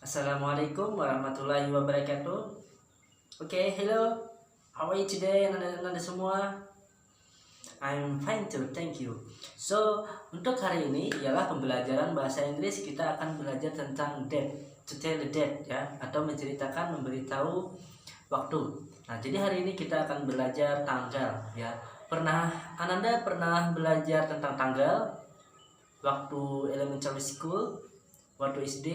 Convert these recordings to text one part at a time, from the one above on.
Assalamualaikum warahmatullahi wabarakatuh. Hello. How are you today, nanda semua? I'm fine too, thank you. So, untuk hari ini ialah pembelajaran bahasa Inggris. Kita akan belajar tentang date, to tell the date ya, atau menceritakan, memberitahu waktu. Nah, jadi hari ini kita akan belajar tanggal ya. Ananda pernah belajar tentang tanggal waktu elementary school, waktu SD?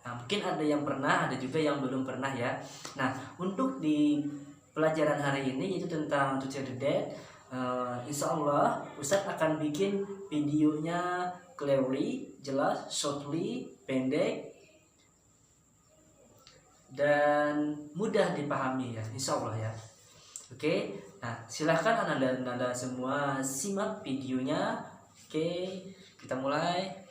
Nah, mungkin ada yang pernah, ada juga yang belum pernah ya. Nah, untuk di pelajaran hari ini yaitu tentang to tell the date, insya Allah Ustadz akan bikin videonya clearly, jelas, shortly, pendek, dan mudah dipahami ya, insya Allah ya. Nah silahkan anda semua simak videonya. Kita mulai.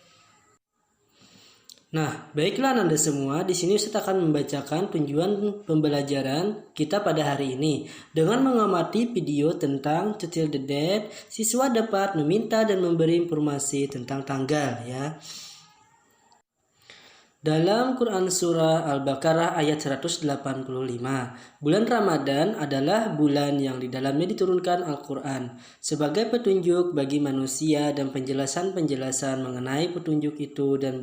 Nah, baiklah Anda semua, di sini Ustaz akan membacakan tujuan pembelajaran kita pada hari ini. Dengan mengamati video tentang to tell the date, siswa dapat meminta dan memberi informasi tentang tanggal ya. Dalam Quran Surah Al-Baqarah ayat 185, bulan Ramadan adalah bulan yang di dalamnya diturunkan Al-Quran sebagai petunjuk bagi manusia dan penjelasan-penjelasan mengenai petunjuk itu dan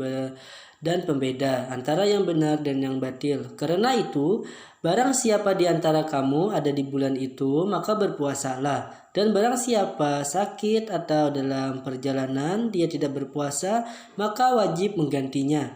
pembeda antara yang benar dan yang batil. Karena itu, barang siapa di antara kamu ada di bulan itu, maka berpuasalah. Dan barang siapa sakit atau dalam perjalanan dia tidak berpuasa, maka wajib menggantinya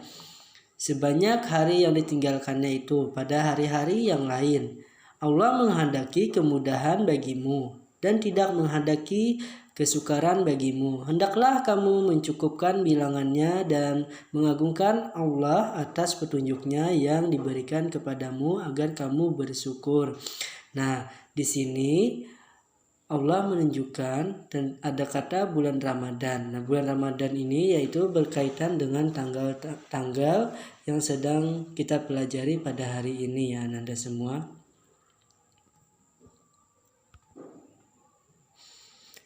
sebanyak hari yang ditinggalkannya itu pada hari-hari yang lain. Allah menghendaki kemudahan bagimu dan tidak menghendaki kesukaran bagimu. Hendaklah kamu mencukupkan bilangannya dan mengagungkan Allah atas petunjuknya yang diberikan kepadamu agar kamu bersyukur. Nah, di sini Allah menunjukkan dan ada kata bulan Ramadan. Nah, bulan Ramadan ini yaitu berkaitan dengan tanggal yang sedang kita pelajari pada hari ini ya Anda semua.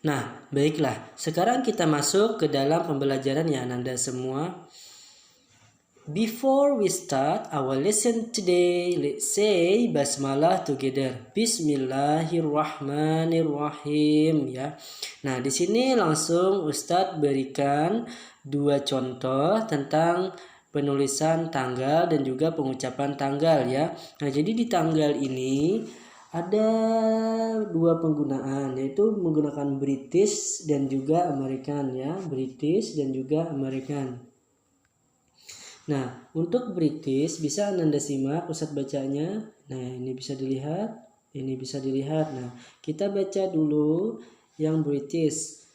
Nah, baiklah. Sekarang kita masuk ke dalam pembelajaran ya Anda semua. Before we start our lesson today, let's say basmalah together. Bismillahirrahmanirrahim ya. Nah, di sini langsung Ustadz berikan dua contoh tentang penulisan tanggal dan juga pengucapan tanggal ya. Nah, jadi di tanggal ini ada dua penggunaan, yaitu menggunakan British dan juga American ya. British dan juga American. Nah, untuk British bisa Anda simak Ustadz bacanya. Nah, ini bisa dilihat, ini bisa dilihat. Nah, kita baca dulu yang British.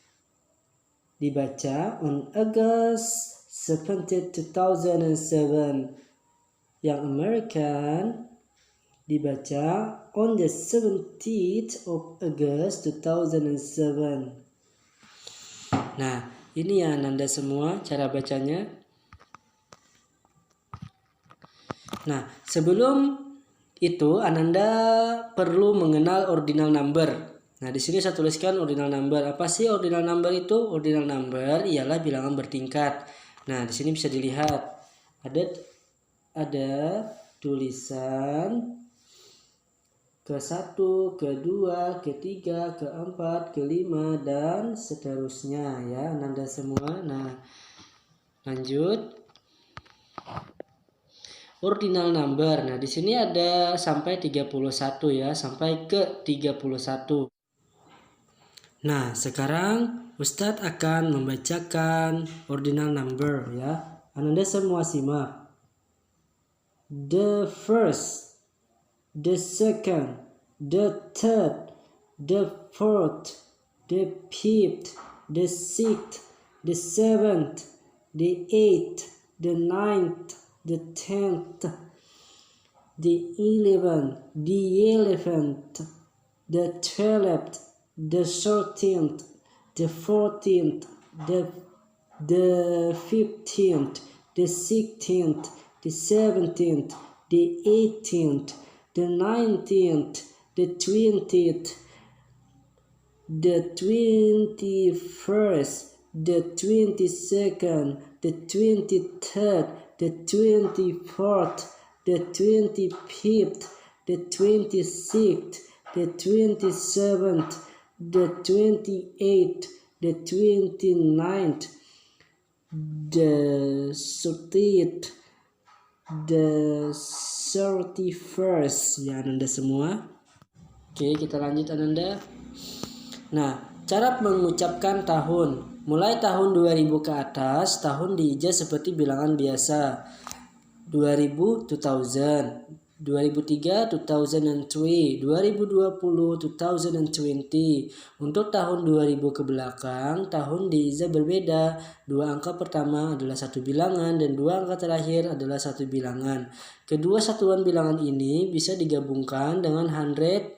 Dibaca on August 17, 2007. Yang American dibaca on the 17th of August 2007. Nah, ini ya Anda semua cara bacanya. Nah, sebelum itu Ananda perlu mengenal ordinal number. Nah, di sini saya tuliskan ordinal number. Apa sih ordinal number itu? Ordinal number ialah bilangan bertingkat. Nah, di sini bisa dilihat ada tulisan ke-1, ke-2, ke-3, ke-4, ke-5 dan seterusnya ya Ananda semua. Nah, lanjut. Ordinal number. Nah, di sini ada sampai 31 ya, sampai ke 31. Nah, sekarang Ustadz akan membacakan ordinal number ya. Anda semua simak. The first, the second, the third, the fourth, the fifth, the sixth, the seventh, the eighth, the ninth, the 10th, the 11th, the 12th, the 13th, the 14th, the 15th, the 16th, the 17th, the 18th, the 19th, the 20th, the 21st, the 22nd, the 23rd, the 24th, the 25th, the 26th, the 27th, the 28th, the 29th, the 30th, the 31st. Ya Ananda semua. Oke, kita lanjut Ananda. Nah, cara mengucapkan tahun. Mulai tahun 2000 ke atas, tahun diijaz seperti bilangan biasa. 2000, 2000. 2003, 2003, 2020, 2020. Untuk tahun 2000 ke belakang, tahun diijaz berbeda. Dua angka pertama adalah satu bilangan dan dua angka terakhir adalah satu bilangan. Kedua satuan bilangan ini bisa digabungkan dengan hundred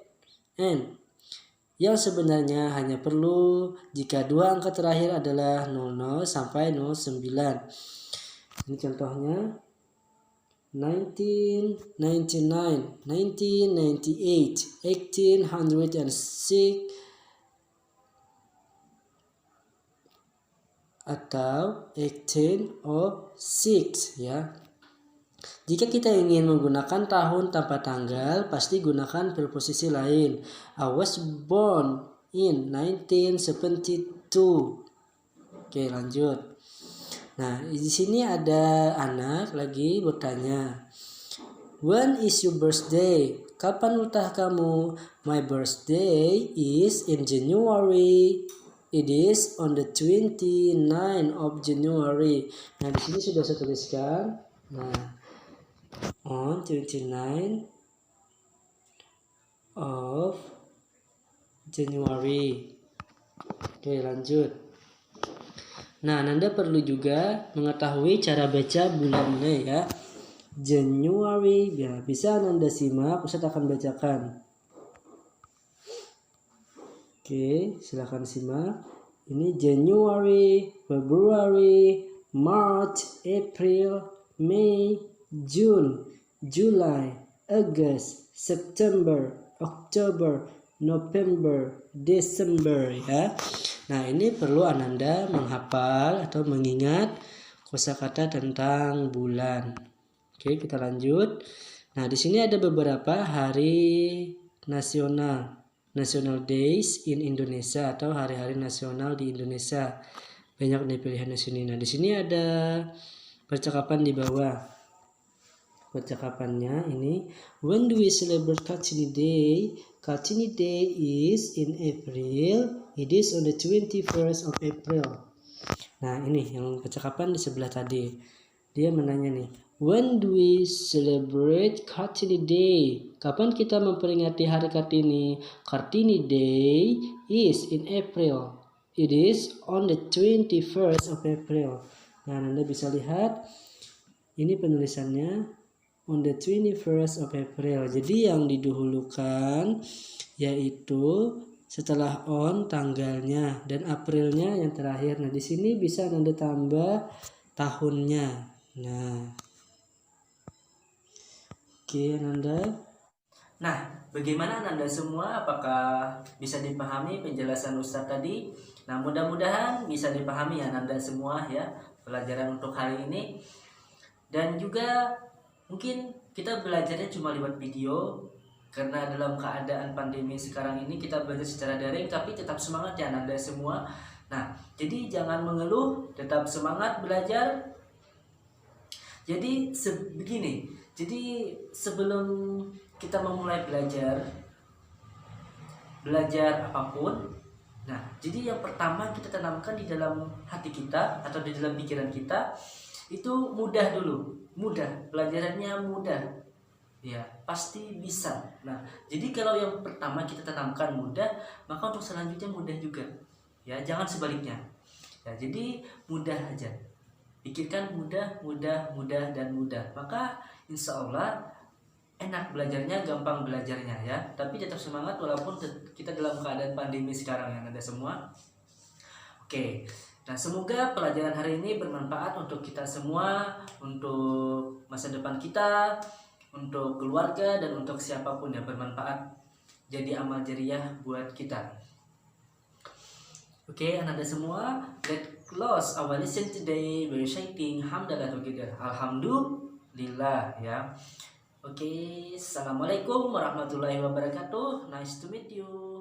and yang sebenarnya hanya perlu jika dua angka terakhir adalah 00 sampai 09. Ini contohnya 1999, 1998, 1806 atau 1806 ya. Jika kita ingin menggunakan tahun tanpa tanggal, pasti gunakan preposisi lain. I was born in 1972. Oke, lanjut. Nah, di sini ada anak lagi bertanya, when is your birthday? Kapan ulang kamu? My birthday is in January. It is on the 29 of January. Nah, di sini sudah saya tuliskan. Nah, on 29 of January. Oke, lanjut. Nah, Anda perlu juga mengetahui cara baca bulannya ya. January, ya bisa Anda simak, Ustaz akan bacakan. Oke, silakan simak. Ini January, February, March, April, May, June, July, August, September, October, November, December ya. Nah, ini perlu Ananda menghafal atau mengingat kosakata tentang bulan. Oke, kita lanjut. Nah, di sini ada beberapa hari nasional, national days in Indonesia atau hari-hari nasional di Indonesia. Banyak nih pilihan di sini. Nah, di sini ada percakapan di bawah. Percakapannya ini, when do we celebrate Kartini Day? Kartini Day is in April. It is on the 21st of April. Nah, ini yang percakapan di sebelah tadi. Dia menanya nih, when do we celebrate Kartini Day? Kapan kita memperingati hari Kartini? Kartini Day is in April. It is on the 21st of April. Nah, Anda bisa lihat ini penulisannya on the 21st of April. Jadi yang didahulukan yaitu setelah on tanggalnya dan Aprilnya yang terakhir. Nah, di sini bisa Anda tambah tahunnya. Nah. Oke, Anda. Nah, bagaimana Anda semua? Apakah bisa dipahami penjelasan Ustadz tadi? Nah, mudah-mudahan bisa dipahami ya Anda semua ya pelajaran untuk hari ini. Dan juga mungkin kita belajarnya cuma lewat video karena dalam keadaan pandemi sekarang ini kita belajar secara daring, tapi tetap semangat ya Anda semua. Nah, jadi jangan mengeluh, tetap semangat belajar. Jadi begini, jadi sebelum kita memulai belajar apapun, nah jadi yang pertama kita tanamkan di dalam hati kita atau di dalam pikiran kita itu mudah dulu, mudah, pelajarannya mudah. Ya, pasti bisa. Nah, jadi kalau yang pertama kita tanamkan mudah, maka untuk selanjutnya mudah juga. Ya, jangan sebaliknya. Ya, jadi mudah aja. Pikirkan mudah, dan mudah. Maka insya Allah enak belajarnya, gampang belajarnya ya. Tapi tetap semangat walaupun kita dalam keadaan pandemi sekarang yang ada semua. Oke. Nah, semoga pelajaran hari ini bermanfaat untuk kita semua, untuk masa depan kita, untuk keluarga, dan untuk siapapun yang bermanfaat. Jadi amal jariah buat kita. Oke, Anda semua, close our lesson today by reciting hamdalah together. Alhamdulillah ya. Oke, assalamualaikum warahmatullahi wabarakatuh. Nice to meet you.